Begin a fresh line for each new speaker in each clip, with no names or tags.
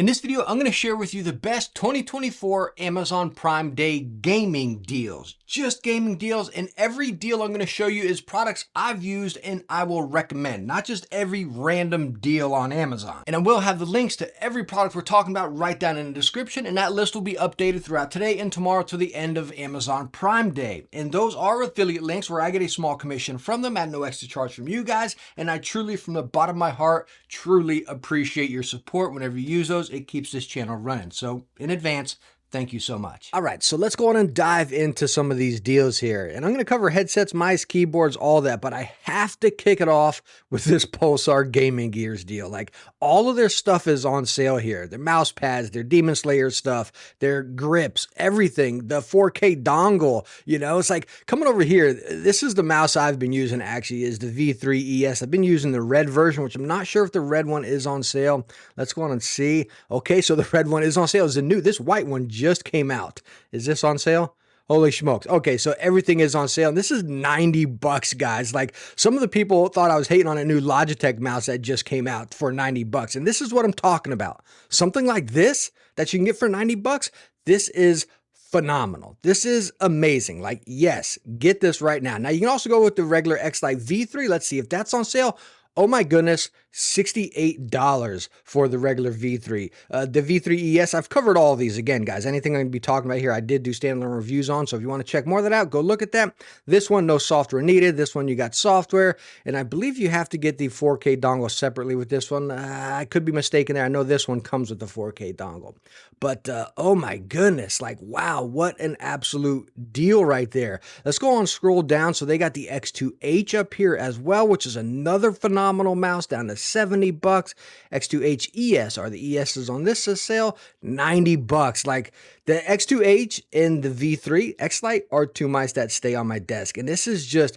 In this video, I'm going to share with you the best 2024 Amazon Prime Day gaming deals. Just gaming deals, and every deal I'm going to show you is products I've used and I will recommend, not just every random deal on Amazon. And I will have the links to every product we're talking about right down in the description, and that list will be updated throughout today and tomorrow to the end of Amazon Prime Day. And those are affiliate links where I get a small commission from them at no extra charge from you guys, and I truly, from the bottom of my heart, truly appreciate your support whenever you use those. It keeps this channel running. So in advance, thank you so much. All right, so let's go on and dive into some of these deals here. And I'm going to cover headsets, mice, keyboards, all that, but I have to kick it off with this Pulsar gaming gears deal. Like, all of their stuff is on sale here. Their mouse pads, their Demon Slayer stuff, their grips, everything, the 4K dongle, it's like coming over here. This is the mouse I've been using, actually, is the V3 ES. I've been using the red version, which I'm not sure if the red one is on sale. Let's go on and see. Okay, so the red one is on sale. It's this white one just came out. Is this on sale? Holy smokes. Okay, so everything is on sale. And this is $90, guys. Like, some of the people thought I was hating on a new Logitech mouse that just came out for $90. And this is what I'm talking about. Something like this that you can get for $90, this is phenomenal. This is amazing. Like, yes, get this right now. Now, you can also go with the regular X-Lite V3. Let's see if that's on sale. Oh my goodness, $68 for the regular V3. The V3 ES, I've covered all of these. Again, guys, anything I'm going to be talking about here, I did do standalone reviews on, so if you want to check more of that out, go look at that. This one, no software needed. This one, you got software, and I believe you have to get the 4K dongle separately with this one. I could be mistaken there. I know this one comes with the 4K dongle. But, oh my goodness, like, wow, what an absolute deal right there. Let's go on, scroll down. So they got the X2H up here as well, which is another phenomenal mouse, down to $70. X2H ES, are the ESs on this sale? $90. Like, the X2H and the V3 X-Lite are two mice that stay on my desk. And this is just,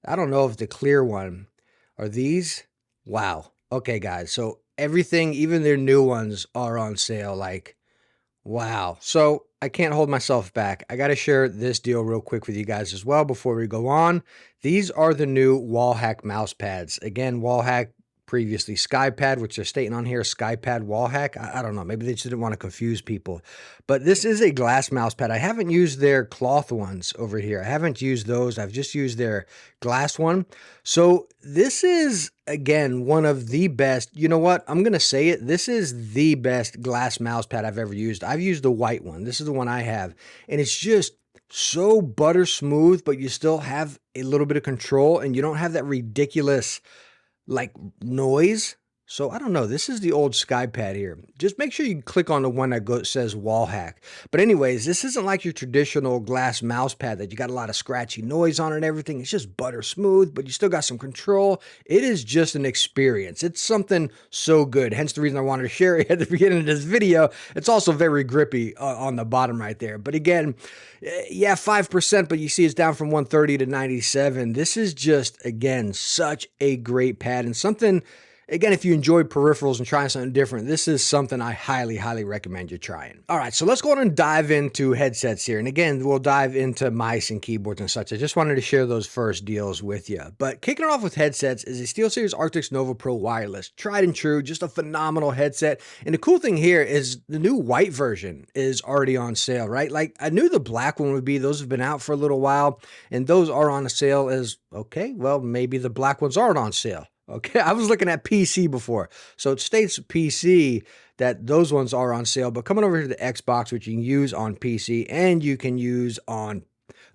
I don't know if the clear one, are these? Wow. Okay, guys. So everything, even their new ones, are on sale. Like, wow. So I can't hold myself back. I got to share this deal real quick with you guys as well before we go on. These are the new Wallhack mouse pads. Again, Wallhack, previously SkyPad, which they're stating on here, SkyPad Wallhack. I don't know. Maybe they just didn't want to confuse people. But this is a glass mouse pad. I haven't used their cloth ones over here. I haven't used those. I've just used their glass one. So this is, again, one of the best. You know what? I'm going to say it. This is the best glass mouse pad I've ever used. I've used the white one. This is the one I have. And it's just so butter smooth, but you still have a little bit of control, and you don't have that ridiculous like noise. So I don't know. This is the old SkyPad here. Just make sure you click on the one that says Wallhack. But anyways, this isn't like your traditional glass mouse pad that you got a lot of scratchy noise on and everything. It's just butter smooth, but you still got some control. It is just an experience. It's something so good. Hence the reason I wanted to share it at the beginning of this video. It's also very grippy on the bottom right there. But again, yeah, 5%, but you see it's down from 130 to 97. This is just, again, such a great pad, and something, again, if you enjoy peripherals and trying something different, this is something I highly, highly recommend you trying. All right, so let's go on and dive into headsets here. And again, we'll dive into mice and keyboards and such. I just wanted to share those first deals with you. But kicking it off with headsets is a SteelSeries Arctis Nova Pro Wireless. Tried and true, just a phenomenal headset. And the cool thing here is the new white version is already on sale, right? Like, I knew the black one would be. Those have been out for a little while, and those are on sale as, okay, well, maybe the black ones aren't on sale. Okay, I was looking at PC before. So it states PC that those ones are on sale, but coming over to the Xbox, which you can use on PC and you can use on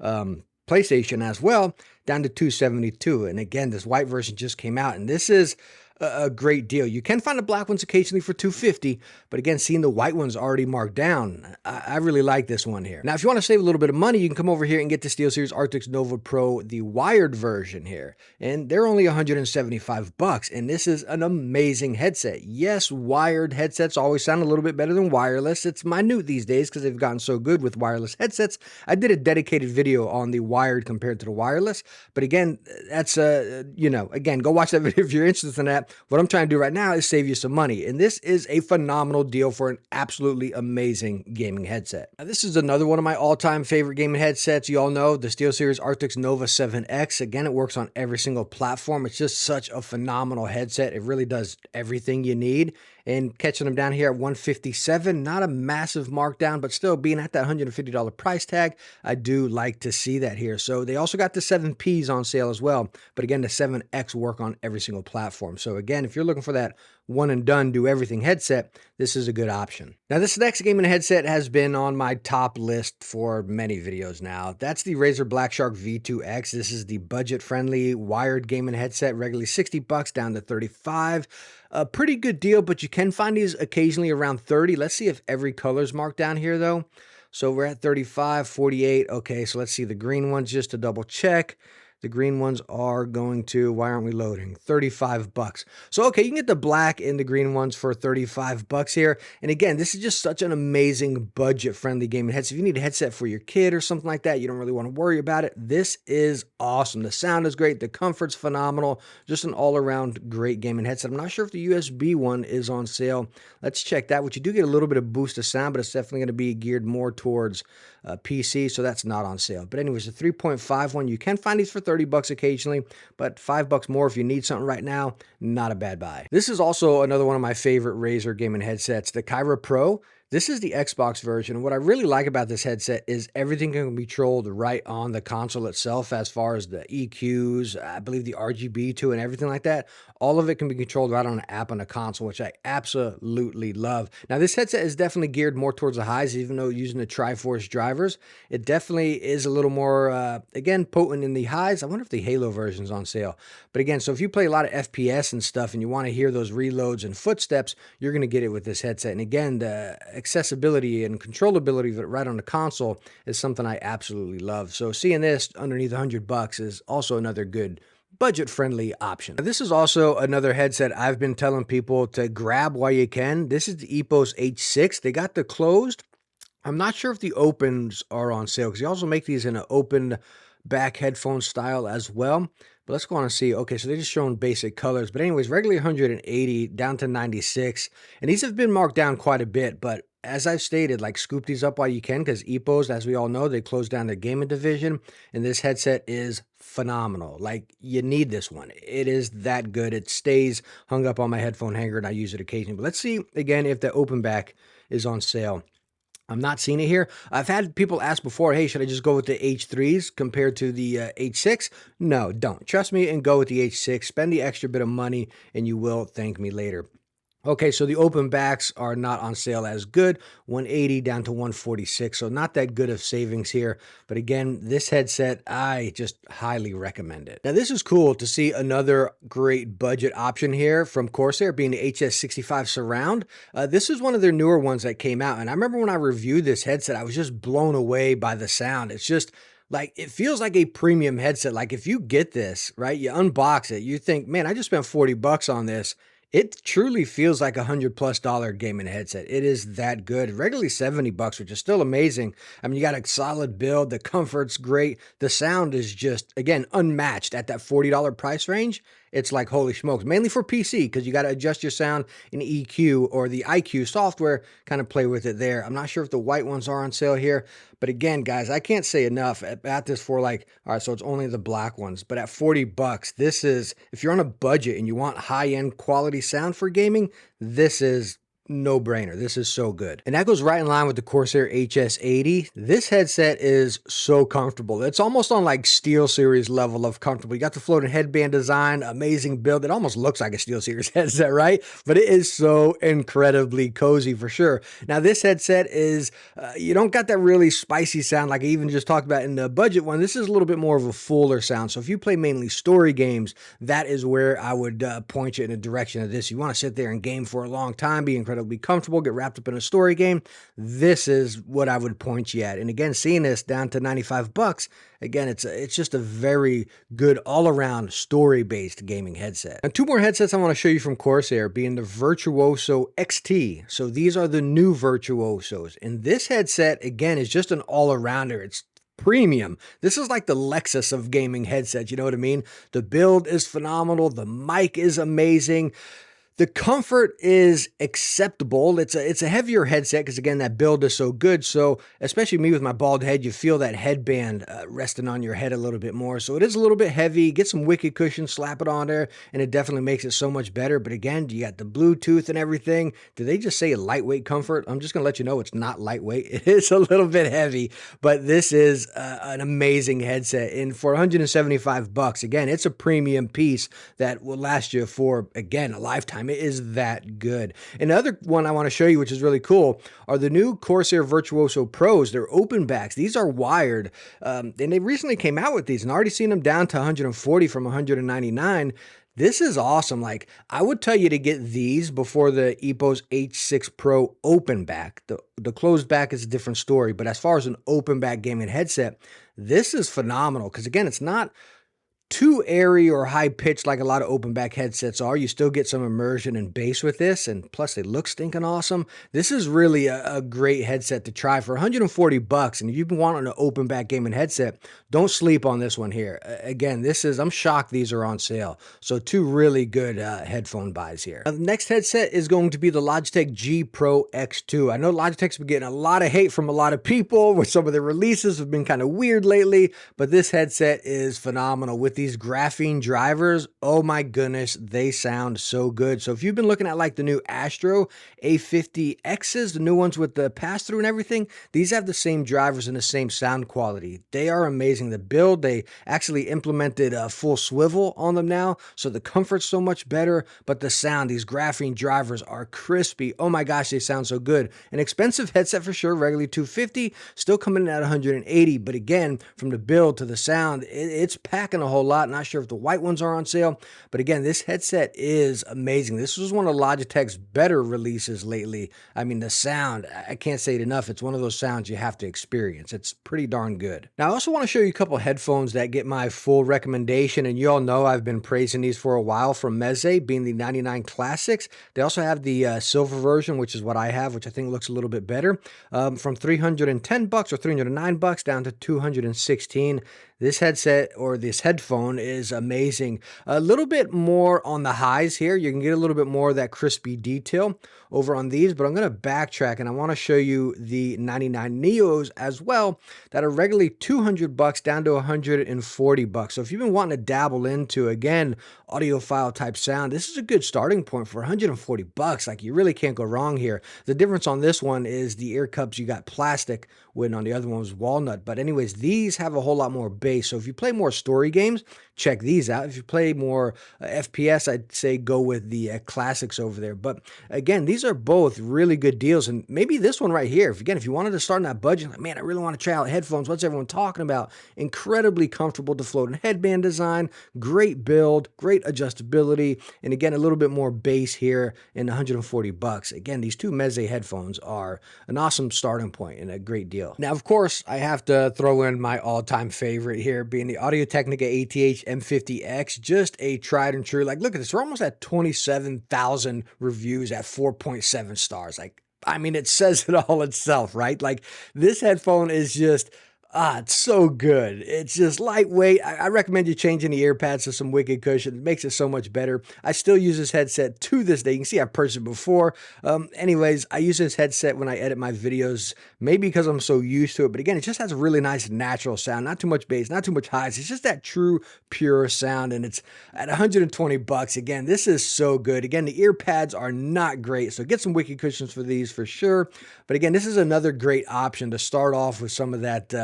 PlayStation as well, down to $272. And again, this white version just came out, and this is a great deal. You can find the black ones occasionally for $250, but again, seeing the white ones already marked down, I really like this one here. Now, if you want to save a little bit of money, you can come over here and get the SteelSeries Arctis Nova Pro, the wired version here, and they're only $175, and this is an amazing headset. Yes, wired headsets always sound a little bit better than wireless. It's minute these days because they've gotten so good with wireless headsets. I did a dedicated video on the wired compared to the wireless, but again, that's again, go watch that video if you're interested in that. What I'm trying to do right now is save you some money, and this is a phenomenal deal for an absolutely amazing gaming headset. Now, this is another one of my all-time favorite gaming headsets. You all know the SteelSeries Arctis Nova 7X. Again, it works on every single platform. It's just such a phenomenal headset. It really does everything you need. and catching them down here at $157. Not a massive markdown, but still being at that $150 price tag, I do like to see that here. So they also got the 7Ps on sale as well, but again, the 7X work on every single platform. So again, if you're looking for that one and done, do everything headset, this is a good option. Now, this next gaming headset has been on my top list for many videos now. That's the Razer Blackshark V2X. This is the budget-friendly wired gaming headset, regularly $60 down to $35. A pretty good deal, but you can find these occasionally around $30. Let's see if every color's marked down here though. So we're at 35, 48. Okay, so let's see the green ones just to double check. The green ones are going to, why aren't we loading? $35. So, okay, you can get the black and the green ones for $35 here. And again, this is just such an amazing budget-friendly gaming headset. If you need a headset for your kid or something like that, you don't really want to worry about it, this is awesome. The sound is great. The comfort's phenomenal. Just an all-around great gaming headset. I'm not sure if the USB one is on sale. Let's check that, which you do get a little bit of boost of sound, but it's definitely going to be geared more towards PC, so that's not on sale. But anyways, the 3.5 one, you can find these for $30 occasionally, but $5 more if you need something right now, not a bad buy. This is also another one of my favorite Razer gaming headsets, the Kyra Pro. This is the Xbox version, and what I really like about this headset is everything can be controlled right on the console itself, as far as the EQs, I believe the RGB too, and everything like that. All of it can be controlled right on an app on the console, which I absolutely love. Now, this headset is definitely geared more towards the highs, even though using the Triforce drivers. It definitely is a little more, again, potent in the highs. I wonder if the Halo version's on sale. But again, so if you play a lot of FPS and stuff and you want to hear those reloads and footsteps, you're going to get it with this headset. And again, the accessibility and controllability of it right on the console is something I absolutely love. So seeing this underneath $100 is also another good budget-friendly option. This is also another headset I've been telling people to grab while you can. This is the Epos H6. They got the closed. I'm not sure if the opens are on sale because they also make these in an open back headphone style as well. But let's go on and see. Okay, so they're just showing basic colors. But anyways, regularly 180 down to 96. And these have been marked down quite a bit. But as I've stated, like, scoop these up while you can, because Epos, as we all know, they closed down their gaming division. And this headset is phenomenal. Like, you need this one. It is that good. It stays hung up on my headphone hanger and I use it occasionally. But let's see again if the open back is on sale. I'm not seeing it here. I've had people ask before, hey, should I just go with the H3s compared to the H6? No, don't. Trust me and go with the H6. Spend the extra bit of money and you will thank me later. Okay, so the open backs are not on sale as good, 180 down to 146, so not that good of savings here. But again, this headset, I just highly recommend it. Now, this is cool to see another great budget option here from Corsair, being the HS65 Surround. This is one of their newer ones that came out, and I remember when I reviewed this headset, I was just blown away by the sound. It's just, like, it feels like a premium headset. Like, if you get this, right, you unbox it, you think, man, I just spent $40 on this. It truly feels like $100+ gaming headset. It is that good. Regularly $70, which is still amazing. I mean, you got a solid build. The comfort's great. The sound is just, again, unmatched at that $40 price range. It's like, holy smokes, mainly for PC, because you got to adjust your sound in EQ or the IQ software, kind of play with it there. I'm not sure if the white ones are on sale here, but again, guys, I can't say enough at this for, like, all right, so it's only the black ones, but at $40, this is, if you're on a budget and you want high-end quality sound for gaming, this is no-brainer. This is so good. And that goes right in line with the Corsair HS80. This headset is so comfortable. It's almost on like SteelSeries level of comfortable. You got the floating headband design, amazing build. It almost looks like a SteelSeries headset, right? But it is so incredibly cozy for sure. Now, this headset is, you don't got that really spicy sound like I even just talked about in the budget one. This is a little bit more of a fuller sound. So if you play mainly story games, that is where I would point you in the direction of this. You want to sit there and game for a long time, be incredibly comfortable, get wrapped up in a story game, this is what I would point you at. And again, seeing this down to $95, again, it's just a very good all-around story-based gaming headset. And two more headsets I want to show you from Corsair, being the Virtuoso XT. So these are the new Virtuosos. And this headset, again, is just an all-arounder. It's premium. This is like the Lexus of gaming headsets, you know what I mean? The build is phenomenal. The mic is amazing. The comfort is acceptable. It's a heavier headset because again that build is so good. So especially me with my bald head, you feel that headband resting on your head a little bit more. So it is a little bit heavy. Get some wicked cushion, slap it on there, and it definitely makes it so much better. But again, you got the Bluetooth and everything. Did they just say lightweight comfort? I'm just gonna let you know it's not lightweight. It is a little bit heavy, but this is an amazing headset. And for 175 bucks, again, it's a premium piece that will last you for again a lifetime. It is that good. And the other one I want to show you, which is really cool, are the new Corsair Virtuoso Pros. They're open backs. These are wired, and they recently came out with these, and I already seen them down to 140 from 199. This is awesome. Like, I would tell you to get these before the Epos H6 Pro open back. The closed back is a different story, but as far as an open back gaming headset, this is phenomenal because again, it's not too airy or high pitched like a lot of open back headsets are. You still get some immersion and bass with this, and plus they look stinking awesome. This is really a great headset to try for 140 bucks. And if you've been wanting an open back gaming headset, don't sleep on this one here. Again, I'm shocked these are on sale. So two really good headphone buys here. Now, the next headset is going to be the Logitech G Pro X2. I know Logitech's been getting a lot of hate from a lot of people with some of their releases have been kind of weird lately, but this headset is phenomenal with these graphene drivers. Oh my goodness, they sound so good. So if you've been looking at like the new Astro A50Xs, the new ones with the pass-through and everything, these have the same drivers and the same sound quality. They are amazing. The build, they actually implemented a full swivel on them now, so the comfort's so much better, but the sound, these graphene drivers are crispy. Oh my gosh, they sound so good. An expensive headset for sure, regularly $250, still coming in at $180, but again, from the build to the sound, it's packing a whole lot. Not sure if the white ones are on sale, but again, this headset is amazing. This was one of Logitech's better releases lately. I mean, the sound, I can't say it enough. It's one of those sounds you have to experience. It's pretty darn good. Now, I also want to show you a couple headphones that get my full recommendation, and you all know I've been praising these for a while from Meze, being the 99 Classics. They also have the silver version, which is what I have, which I think looks a little bit better, from 310 bucks or 309 bucks down to 216. This headset or this headphone is amazing. A little bit more on the highs here. You can get a little bit more of that crispy detail over on these, but I'm going to backtrack and I want to show you the 99 Neos as well that are regularly 200 bucks down to 140 bucks. So if you've been wanting to dabble into, again, audiophile type sound, this is a good starting point for 140 bucks. Like, you really can't go wrong here. The difference on this one is the ear cups, you got plastic, when on the other one was walnut. But anyways, these have a whole lot more bass. So if you play more story games, check these out. If you play more FPS, I'd say go with the classics over there. But again, these are both really good deals. And maybe this one right here, if you wanted to start in that budget, like, man, I really want to try out headphones. What's everyone talking about? Incredibly comfortable to floating headband design, great build, great adjustability, and again, a little bit more bass here in 140 bucks. Again, these two Meze headphones are an awesome starting point and a great deal. Now, of course, I have to throw in my all-time favorite here, being the Audio-Technica ATH M50X, just a tried and true. Like, look at this. We're almost at 27,000 reviews at 4.7 stars. Like, I mean, it says it all itself, right? Like, this headphone is just... it's so good. It's just lightweight. I recommend you changing the ear pads to some wicked cushion. It makes it so much better. I still use this headset to this day. You can see I've purchased it before. Anyways, I use this headset when I edit my videos, maybe because I'm so used to it. But again, it just has a really nice natural sound. Not too much bass, not too much highs. It's just that true, pure sound. And it's at 120 bucks. Again, this is so good. Again, the ear pads are not great. So get some wicked cushions for these for sure. But again, this is another great option to start off with some of that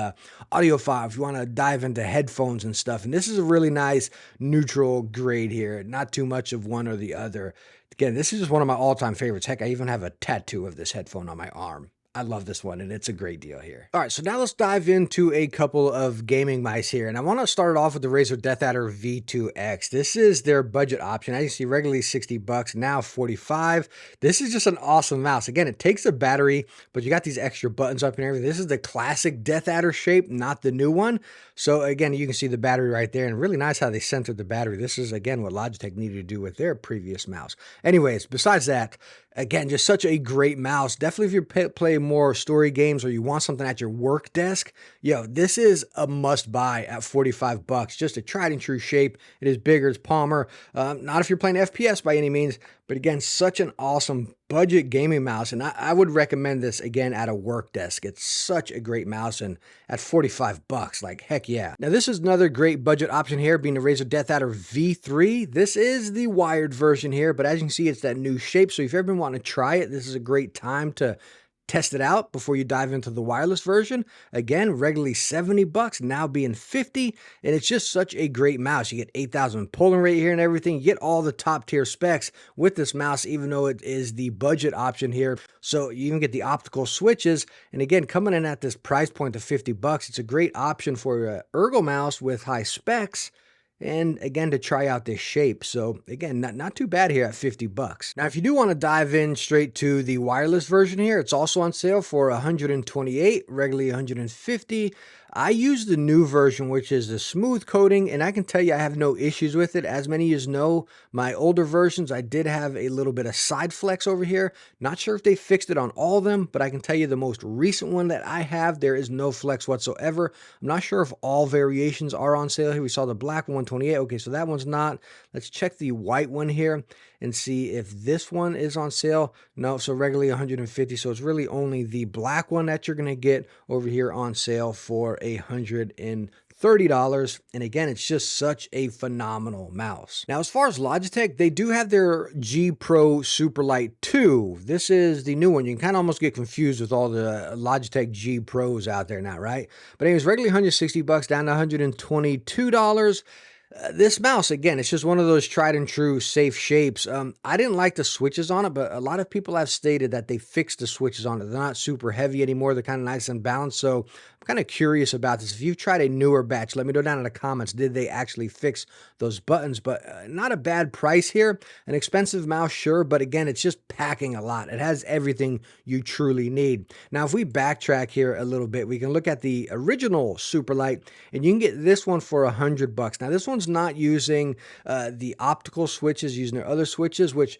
audiophile if you want to dive into headphones and stuff. And this is a really nice neutral grade here, not too much of one or the other. Again, this is just one of my all-time favorites. Heck, I even have a tattoo of this headphone on my arm. I love this one, and it's a great deal here. All right, so now let's dive into a couple of gaming mice here, and I want to start off with the Razer DeathAdder V2X. This is their budget option. As you see, regularly 60 bucks, now 45. This is just an awesome mouse. Again, it takes a battery, but you got these extra buttons up and everything. This is the classic DeathAdder shape, not the new one. So again, you can see the battery right there, and really nice how they centered the battery. This is, again, what Logitech needed to do with their previous mouse. Anyways, besides that, Again, just such a great mouse. Definitely if you play more story games or you want something at your work desk, yo, this is a must buy at 45 bucks. Just a tried and true shape. It is bigger, it's palmer. Not if you're playing FPS by any means, but again, such an awesome budget gaming mouse. And I would recommend this again at a work desk. It's such a great mouse, and at 45 bucks, like heck yeah. Now this is another great budget option here, being the Razer Death Adder V3. This is the wired version here, but as you can see, it's that new shape. So if you've ever been wanting to try it, this is a great time to test it out before you dive into the wireless version. Again, regularly 70 bucks, now being 50, and it's just such a great mouse. You get 8,000 polling rate here and everything. You get all the top tier specs with this mouse, even though it is the budget option here. So you even get the optical switches, and again, coming in at this price point of 50 bucks, it's a great option for an ergo mouse with high specs. And again, to try out this shape. So again, not too bad here at 50 bucks. Now, if you do want to dive in straight to the wireless version here, it's also on sale for 128, regularly 150. I use the new version, which is the smooth coating, and I can tell you I have no issues with it. As many of you know, my older versions, I did have a little bit of side flex over here. Not sure if they fixed it on all of them, but I can tell you the most recent one that I have, there is no flex whatsoever. I'm not sure if all variations are on sale here. We saw the black 128. Okay, so that one's not. Let's check the white one here and see if this one is on sale. No, so regularly 150. So it's really only the black one that you're going to get over here on sale for $130. And again, it's just such a phenomenal mouse. Now, as far as Logitech, they do have their G Pro Superlight 2. This is the new one. You can kind of almost get confused with all the Logitech G Pros out there now, right? But anyways, regularly 160 bucks down to $122. This mouse, again, it's just one of those tried and true safe shapes. I didn't like the switches on it, but a lot of people have stated that they fixed the switches on it. They're not super heavy anymore. They're kind of nice and balanced. So I'm kind of curious about this. If you've tried a newer batch, let me know down in the comments. Did they actually fix those buttons? But not a bad price here. An expensive mouse, sure. But again, it's just packing a lot. It has everything you truly need. Now, if we backtrack here a little bit, we can look at the original Superlight, and you can get this one for $100. Now, this one's not using the optical switches, using their other switches, which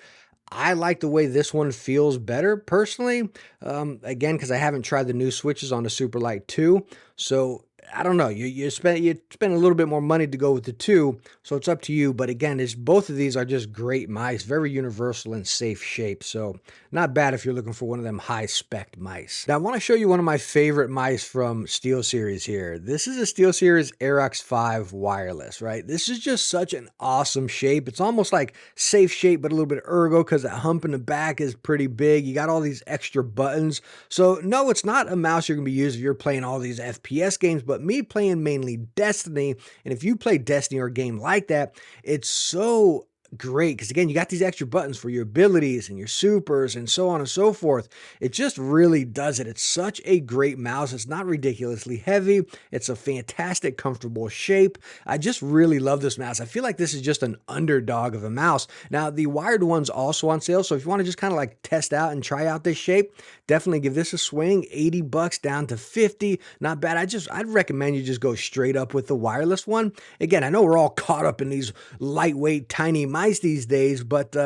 I like the way this one feels better personally. Again, because I haven't tried the new switches on the Superlight 2. So I don't know. You spend a little bit more money to go with the 2, so it's up to you. But again, both of these are just great mice, very universal and safe shape. So not bad if you're looking for one of them high spec mice. Now I want to show you one of my favorite mice from SteelSeries here. This is a SteelSeries Aerox 5 wireless, right? This is just such an awesome shape. It's almost like safe shape, but a little bit ergo because that hump in the back is pretty big. You got all these extra buttons. So no, it's not a mouse you're going to be using if you're playing all these FPS games, but me playing mainly Destiny, and if you play Destiny or a game like that, it's so great because again, you got these extra buttons for your abilities and your supers and so on and so forth. It just really does it. It's such a great mouse. It's not ridiculously heavy. It's a fantastic, comfortable shape. I just really love this mouse. I feel like this is just an underdog of a mouse. Now, the wired one's also on sale, so if you want to just kind of like test out and try out this shape, definitely give this a swing. 80 bucks down to 50. Not bad. I'd recommend you just go straight up with the wireless one. Again, I know we're all caught up in these lightweight, tiny mice these days, but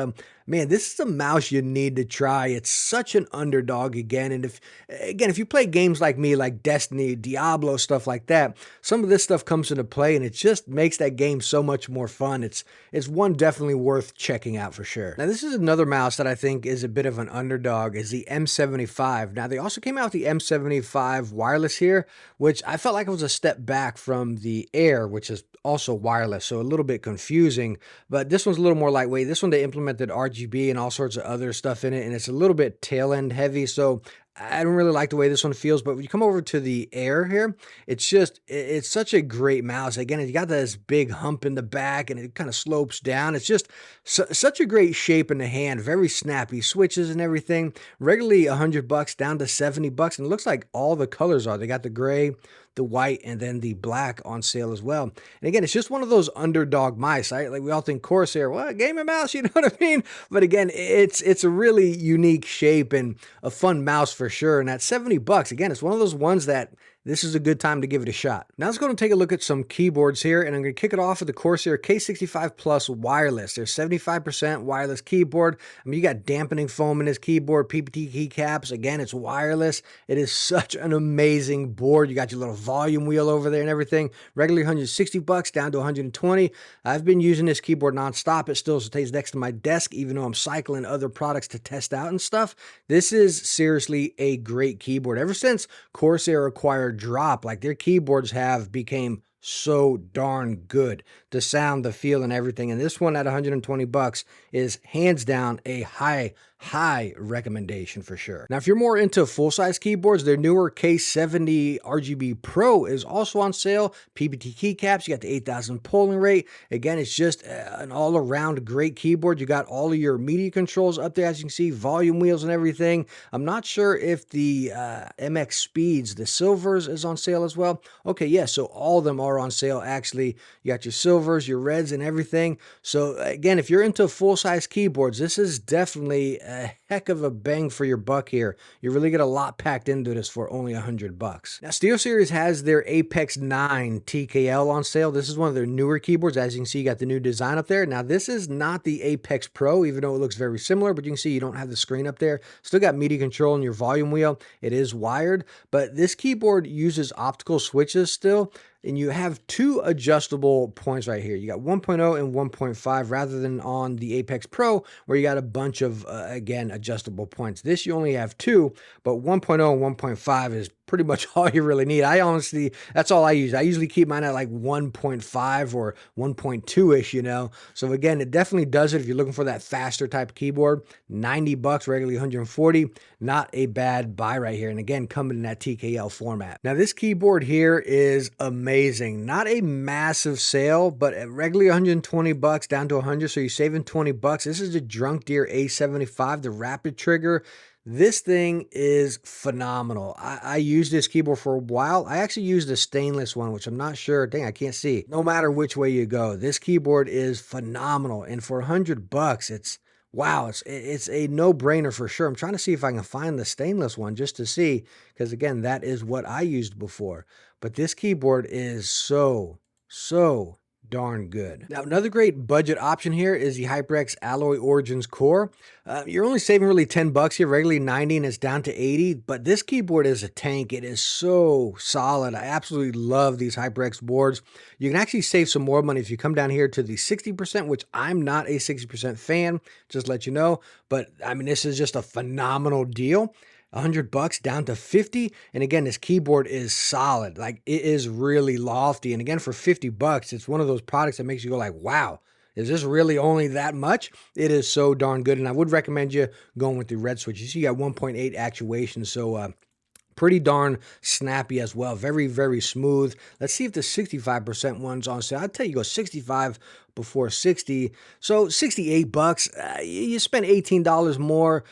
man, this is a mouse you need to try. It's such an underdog again. And if you play games like me, like Destiny, Diablo, stuff like that, some of this stuff comes into play and it just makes that game so much more fun. It's one definitely worth checking out for sure. Now, this is another mouse that I think is a bit of an underdog, is the M75. Now, they also came out with the M75 wireless here, which I felt like it was a step back from the Air, which is also wireless, so a little bit confusing, but this one's a little more lightweight. This one, they implemented RGB and all sorts of other stuff in it, and it's a little bit tail end heavy, so I don't really like the way this one feels. But when you come over to the Air here, it's such a great mouse. Again, you got this big hump in the back and it kind of slopes down. It's just such a great shape in the hand, very snappy switches and everything. Regularly $100 down to 70 bucks, and it looks like all the colors are. They got the gray, the white, and then the black on sale as well. And again, it's just one of those underdog mice, right? Like we all think Corsair, well, gaming mouse, you know what I mean? But again, it's a really unique shape and a fun mouse for sure. And at 70 bucks, again, it's one of those ones that this is a good time to give it a shot. Now let's go and take a look at some keyboards here, and I'm going to kick it off with the Corsair K65 Plus wireless. There's 75% wireless keyboard. I mean, you got dampening foam in this keyboard, PPT keycaps. Again, it's wireless. It is such an amazing board. You got your little volume wheel over there and everything. Regularly $160 down to $120. I've been using this keyboard nonstop. It still stays next to my desk, even though I'm cycling other products to test out and stuff. This is seriously a great keyboard. Ever since Corsair acquired Drop, like their keyboards have became so darn good. The sound, the feel, and everything. And this one at $120 is hands down a high recommendation for sure. Now, if you're more into full-size keyboards, their newer K70 RGB Pro is also on sale. PPT keycaps, you got the 8,000 polling rate. Again, it's just an all-around great keyboard. You got all of your media controls up there, as you can see, volume wheels and everything. I'm not sure if the MX Speeds, the silvers, is on sale as well. Okay, yeah, so all of them are on sale, actually. You got your silvers, your reds, and everything. So, again, if you're into full-size keyboards, this is definitely a heck of a bang for your buck here. You really get a lot packed into this for only $100. Now, SteelSeries has their Apex 9 TKL on sale. This is one of their newer keyboards. As you can see, you got the new design up there. Now, this is not the Apex Pro, even though it looks very similar, but you can see you don't have the screen up there. Still got media control and your volume wheel. It is wired, but this keyboard uses optical switches still. And you have two adjustable points right here. You got 1.0 and 1.5 rather than on the Apex Pro where you got a bunch of, again, adjustable points. This you only have two, but 1.0 and 1.5 is pretty much all you really need. I honestly, that's all I use. I usually keep mine at like 1.5 or 1.2-ish, you know. So again, it definitely does it if you're looking for that faster type keyboard. $90, regularly $140. Not a bad buy right here. And again, coming in that TKL format. Now this keyboard here is amazing. Not a massive sale, but at regularly $120 down to $100. So you're saving $20. This is the Drunk Deer A75, the rapid trigger. This thing is phenomenal. I used this keyboard for a while. I actually used a stainless one, which I'm not sure. Dang, I can't see. No matter which way you go, this keyboard is phenomenal. And for $100, it's wow, it's a no-brainer for sure. I'm trying to see if I can find the stainless one just to see, because again, that is what I used before. But this keyboard is so darn good. Now, another great budget option here is the HyperX Alloy Origins Core. You're only saving really $10 here, regularly $90, and it's down to $80. But this keyboard is a tank. It is so solid. I absolutely love these HyperX boards. You can actually save some more money if you come down here to the 60%, which I'm not a 60% fan, just to let you know. But I mean, this is just a phenomenal deal. $100 down to $50. And again, this keyboard is solid. Like, it is really lofty. And again, for $50, it's one of those products that makes you go like, wow, is this really only that much? It is so darn good. And I would recommend you going with the red switches. You got 1.8 actuation. So, pretty darn snappy as well. Very smooth. Let's see if the 65% one's on sale. I'd tell you go 65 before 60. So $68. You spend $18 more.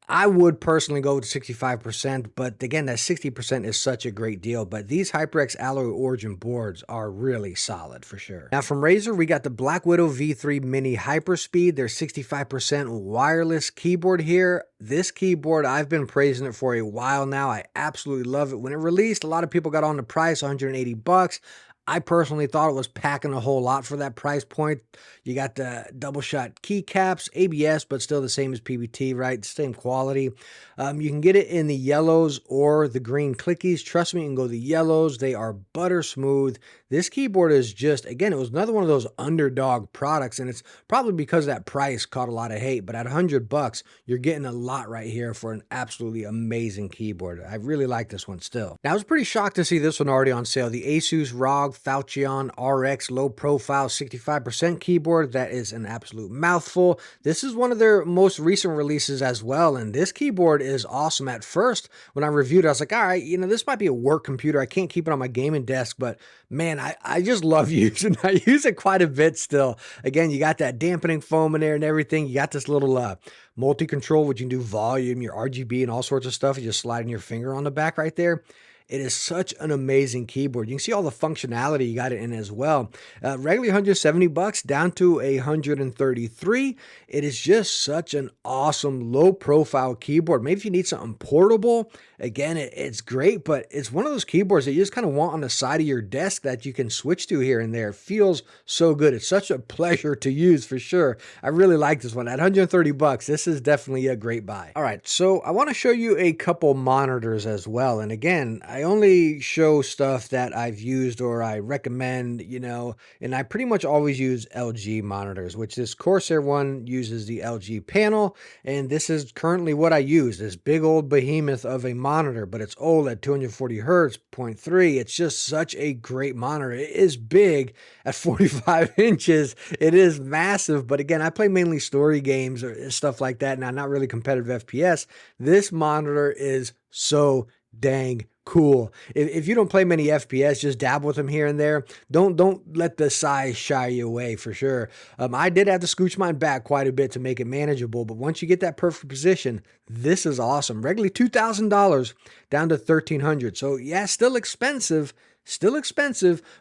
I would personally go with 65%, but again, that 60% is such a great deal. But these HyperX Alloy Origin boards are really solid for sure. Now from Razer, we got the Black Widow V3 Mini Hyperspeed. Their 65% wireless keyboard here. This keyboard, I've been praising it for a while now. I absolutely love it. When it released, a lot of people got on the price, $180. I personally thought it was packing a whole lot for that price point. You got the double shot keycaps, ABS, but still the same as PBT, right? Same quality. You can get it in the yellows or the green clickies. Trust me, you can go the yellows. They are butter smooth. This keyboard is just, again, it was another one of those underdog products, and it's probably because that price caught a lot of hate, but at $100, you're getting a lot right here for an absolutely amazing keyboard. I really like this one still. Now, I was pretty shocked to see this one already on sale. The Asus ROG Falchion RX low profile 65% keyboard. That is an absolute mouthful. This is one of their most recent releases as well, and this keyboard is awesome. At first, when I reviewed it, I was like, all right, you know, this might be a work computer. I can't keep it on my gaming desk, but man, I just love using it. I use it quite a bit still. Again, you got that dampening foam in there and everything. You got this little multi-control, which you can do volume, your RGB, and all sorts of stuff. You just sliding your finger on the back right there. It is such an amazing keyboard. You can see all the functionality you got it in as well. Regularly $170 down to $133. It is just such an awesome low profile keyboard. Maybe if you need something portable, again, it's great, but it's one of those keyboards that you just kind of want on the side of your desk that you can switch to here and there. It feels so good. It's such a pleasure to use for sure. I really like this one. At $130, this is definitely a great buy. All right, so I want to show you a couple monitors as well. And again, I only show stuff that I've used or I recommend, and I pretty much always use LG monitors, which this Corsair one uses the LG panel. And this is currently what I use, this big old behemoth of a monitor, but it's OLED, 240 hertz, 0.3. It's just such a great monitor. It is big at 45 inches. It is massive, but again, I play mainly story games or stuff like that, and I'm not really competitive FPS. This monitor is so dang cool. If you don't play many FPS, just dabble with them here and there. Don't let the size shy you away for sure. I did have to scooch mine back quite a bit to make it manageable, but once you get that perfect position, this is awesome. Regularly $2,000 down to $1,300. So yeah, still expensive,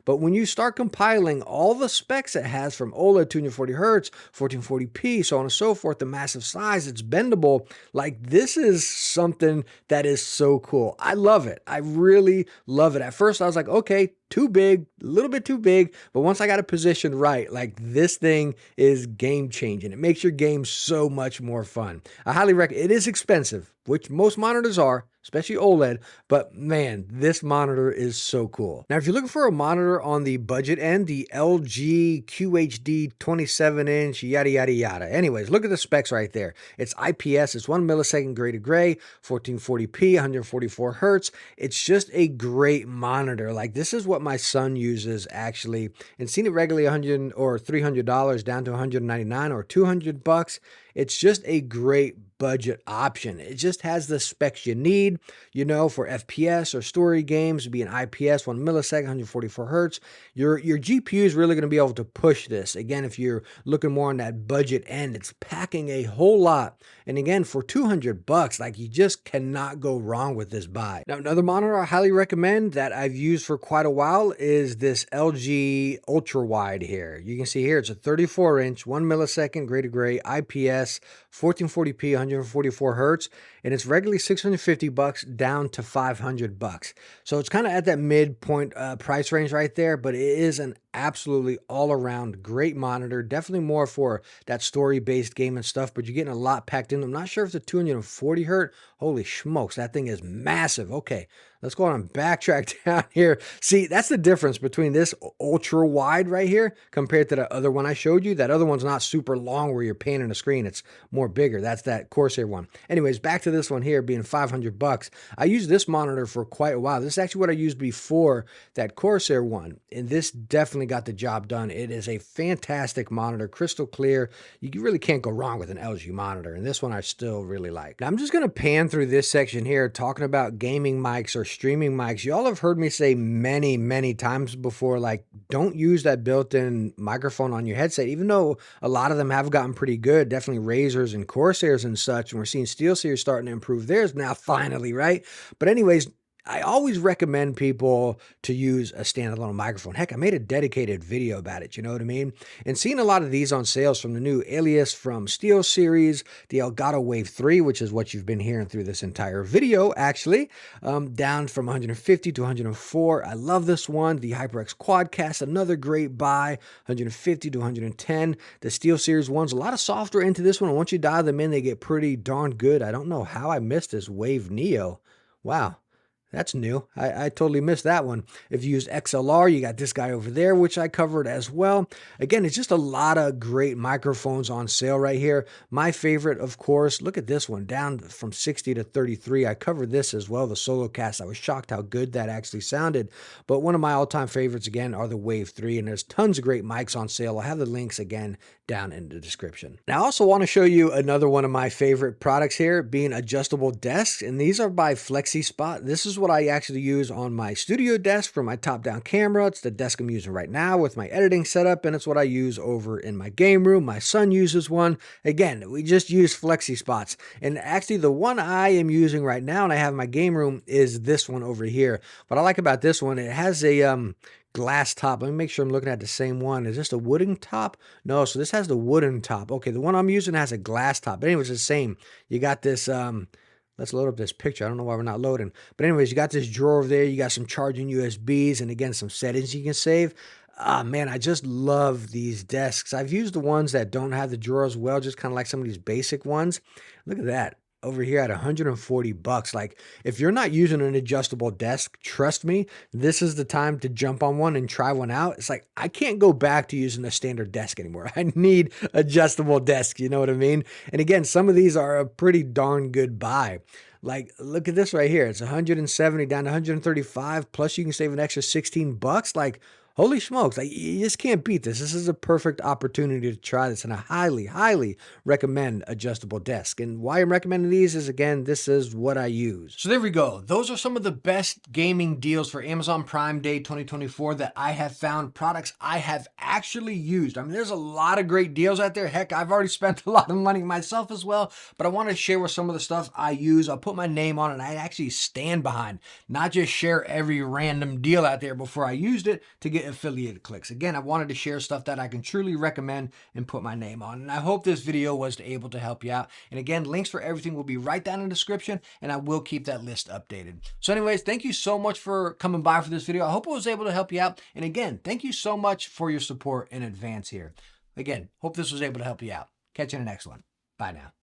but when you start compiling all the specs it has from OLED 240 hertz, 1440p, so on and so forth, the massive size, it's bendable, like this is something that is so cool. I love it. I really love it. At first I was like, okay, too big, a little bit too big, but once I got it positioned right, like this thing is game changing. It makes your game so much more fun. I highly recommend. It is expensive, which most monitors are, especially OLED, but man, this monitor is so cool. Now, if you're looking for a monitor on the budget end, the LG QHD 27-inch, yada, yada, yada. Anyways, look at the specs right there. It's IPS, it's 1 millisecond gray to gray, 1440p, 144 hertz. It's just a great monitor. Like this is what my son uses actually, and seen it regularly $100 or $300 down to $199 or $200. It's just a great budget option. It just has the specs you need, for FPS or story games, to be an IPS, 1 millisecond, 144 hertz. Your GPU is really going to be able to push this. Again, if you're looking more on that budget end, it's packing a whole lot. And again, for $200, like you just cannot go wrong with this buy. Now, another monitor I highly recommend that I've used for quite a while is this LG Ultra Wide here. You can see here, it's a 34-inch, 1 millisecond gray to gray, IPS, 1440p, 144 hertz, and it's regularly $650 down to $500. So it's kind of at that midpoint price range right there, but it is an absolutely all-around great monitor. Definitely more for that story-based game and stuff, but you're getting a lot packed in. I'm not sure if it's a 240 hertz. Holy smokes, that thing is massive. Okay, let's go on and backtrack down here. See, that's the difference between this ultra wide right here compared to the other one I showed you. That other one's not super long where you're panning the screen. It's more bigger. That's that Corsair one. Anyways, back to this one here being $500. I used this monitor for quite a while. This is actually what I used before that Corsair one, and this definitely got the job done. It is a fantastic monitor, crystal clear. You really can't go wrong with an LG monitor, and this one I still really like. Now, I'm just going to pan through this section here talking about gaming mics or streaming mics. Y'all have heard me say many times before, like, don't use that built-in microphone on your headset, even though a lot of them have gotten pretty good, definitely Razors and Corsairs and such, and we're seeing SteelSeries starting to improve theirs now finally, right? But anyways, I always recommend people to use a standalone microphone. Heck, I made a dedicated video about it, you know what I mean? And seeing a lot of these on sales from the new Alias from SteelSeries, the Elgato Wave 3, which is what you've been hearing through this entire video, actually, down from 150 to 104. I love this one. The HyperX Quadcast, another great buy, 150 to 110. The SteelSeries ones, a lot of software into this one, and once you dial them in, they get pretty darn good. I don't know how I missed this Wave Neo. Wow. That's new. I totally missed that one. If you use XLR, you got this guy over there, which I covered as well. Again, it's just a lot of great microphones on sale right here. My favorite, of course, look at this one, down from 60 to 33. I covered this as well, the Solocast. I was shocked how good that actually sounded. But one of my all-time favorites, again, are the Wave 3, and there's tons of great mics on sale. I'll have the links again down in the description. Now, I also want to show you another one of my favorite products here, being adjustable desks, and these are by FlexiSpot. This is what I actually use on my studio desk for my top-down camera. It's the desk I'm using right now with my editing setup, and it's what I use over in my game room. My son uses one. Again, we just use flexi spots. And actually, the one I am using right now and I have in my game room is this one over here. What I like about this one, it has a glass top. Let me make sure I'm looking at the same one. Is this a wooden top? No, so this has the wooden top. Okay, the one I'm using has a glass top. But anyways, it's the same. You got this, let's load up this picture. I don't know why we're not loading. But anyways, you got this drawer over there. You got some charging USBs and again, some settings you can save. Ah, man, I just love these desks. I've used the ones that don't have the drawer as well, just kind of like some of these basic ones. Look at that. Over here at $140. Like, if you're not using an adjustable desk, trust me, this is the time to jump on one and try one out. It's like, I can't go back to using a standard desk anymore. I need adjustable desks, you know what I mean? And again, some of these are a pretty darn good buy. Like, look at this right here. It's 170 down to 135, plus you can save an extra 16 bucks. Like, holy smokes, like, you just can't beat this. This is a perfect opportunity to try this, and I highly, highly recommend adjustable desk. And why I'm recommending these is, again, this is what I use. So there we go. Those are some of the best gaming deals for Amazon Prime Day 2024 that I have found, products I have actually used. I mean, there's a lot of great deals out there. Heck, I've already spent a lot of money myself as well, but I want to share with some of the stuff I use. I'll put my name on it and I actually stand behind, not just share every random deal out there before I used it to get affiliate clicks. Again, I wanted to share stuff that I can truly recommend and put my name on. And I hope this video was able to help you out. And again, links for everything will be right down in the description, and I will keep that list updated. So anyways, thank you so much for coming by for this video. I hope I was able to help you out. And again, thank you so much for your support in advance here. Again, hope this was able to help you out. Catch you in the next one. Bye now.